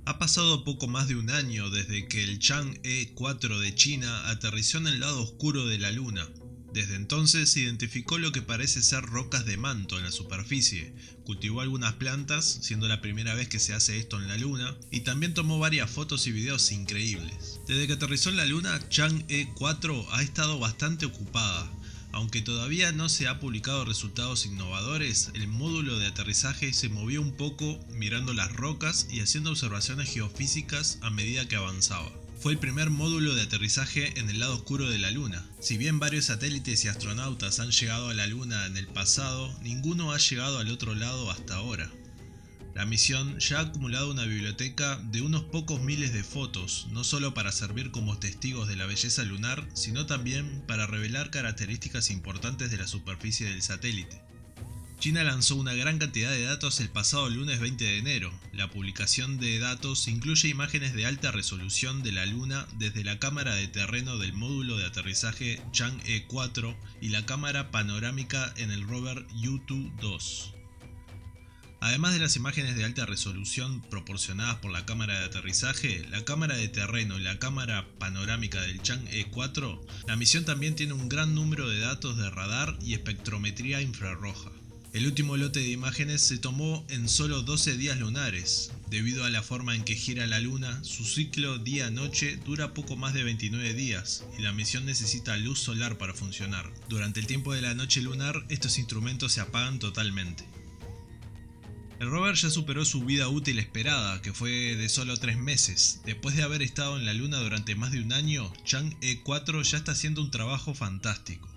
Ha pasado poco más de un año desde que el Chang'e 4 de China aterrizó en el lado oscuro de la Luna. Desde entonces se identificó lo que parece ser rocas de manto en la superficie, cultivó algunas plantas, siendo la primera vez que se hace esto en la Luna, y también tomó varias fotos y videos increíbles. Desde que aterrizó en la Luna, Chang'e 4 ha estado bastante ocupada. Aunque todavía no se ha publicado resultados innovadores, el módulo de aterrizaje se movió un poco mirando las rocas y haciendo observaciones geofísicas a medida que avanzaba. Fue el primer módulo de aterrizaje en el lado oscuro de la Luna. Si bien varios satélites y astronautas han llegado a la Luna en el pasado, ninguno ha llegado al otro lado hasta ahora. La misión ya ha acumulado una biblioteca de unos pocos miles de fotos, no solo para servir como testigos de la belleza lunar, sino también para revelar características importantes de la superficie del satélite. China lanzó una gran cantidad de datos el pasado lunes 20 de enero. La publicación de datos incluye imágenes de alta resolución de la Luna desde la cámara de terreno del módulo de aterrizaje Chang'e 4 y la cámara panorámica en el rover Yutu-2. Además de las imágenes de alta resolución proporcionadas por la cámara de aterrizaje, la cámara de terreno y la cámara panorámica del Chang'e 4, la misión también tiene un gran número de datos de radar y espectrometría infrarroja. El último lote de imágenes se tomó en solo 12 días lunares. Debido a la forma en que gira la Luna, su ciclo día-noche dura poco más de 29 días y la misión necesita luz solar para funcionar. Durante el tiempo de la noche lunar, estos instrumentos se apagan totalmente. El rover ya superó su vida útil esperada, que fue de solo 3 meses. Después de haber estado en la Luna durante más de un año, Chang'e 4 ya está haciendo un trabajo fantástico.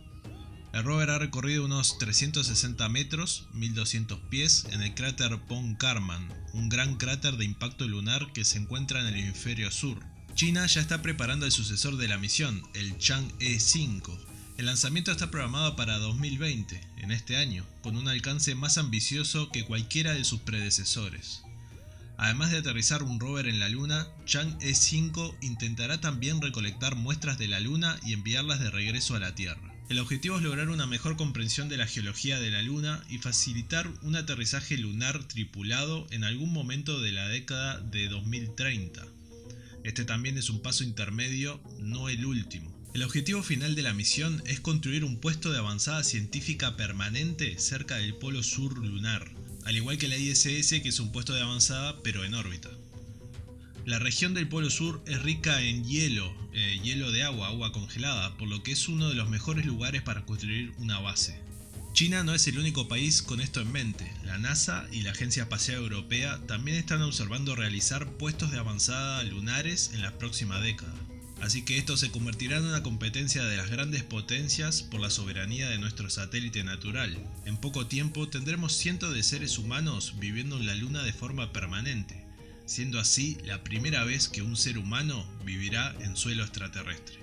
El rover ha recorrido unos 360 metros, 1200 pies, en el cráter Pond-Karman, un gran cráter de impacto lunar que se encuentra en el hemisferio sur. China ya está preparando el sucesor de la misión, el Chang'e 5. El lanzamiento está programado para 2020, en este año, con un alcance más ambicioso que cualquiera de sus predecesores. Además de aterrizar un rover en la Luna, Chang'e 5 intentará también recolectar muestras de la Luna y enviarlas de regreso a la Tierra. El objetivo es lograr una mejor comprensión de la geología de la Luna y facilitar un aterrizaje lunar tripulado en algún momento de la década de 2030. Este también es un paso intermedio, no el último. El objetivo final de la misión es construir un puesto de avanzada científica permanente cerca del polo sur lunar, al igual que la ISS, que es un puesto de avanzada pero en órbita. La región del polo sur es rica en hielo de agua congelada, por lo que es uno de los mejores lugares para construir una base. China no es el único país con esto en mente. La NASA y la Agencia Espacial Europea también están observando realizar puestos de avanzada lunares en la próxima década. Así que esto se convertirá en una competencia de las grandes potencias por la soberanía de nuestro satélite natural. En poco tiempo tendremos cientos de seres humanos viviendo en la Luna de forma permanente, siendo así la primera vez que un ser humano vivirá en suelo extraterrestre.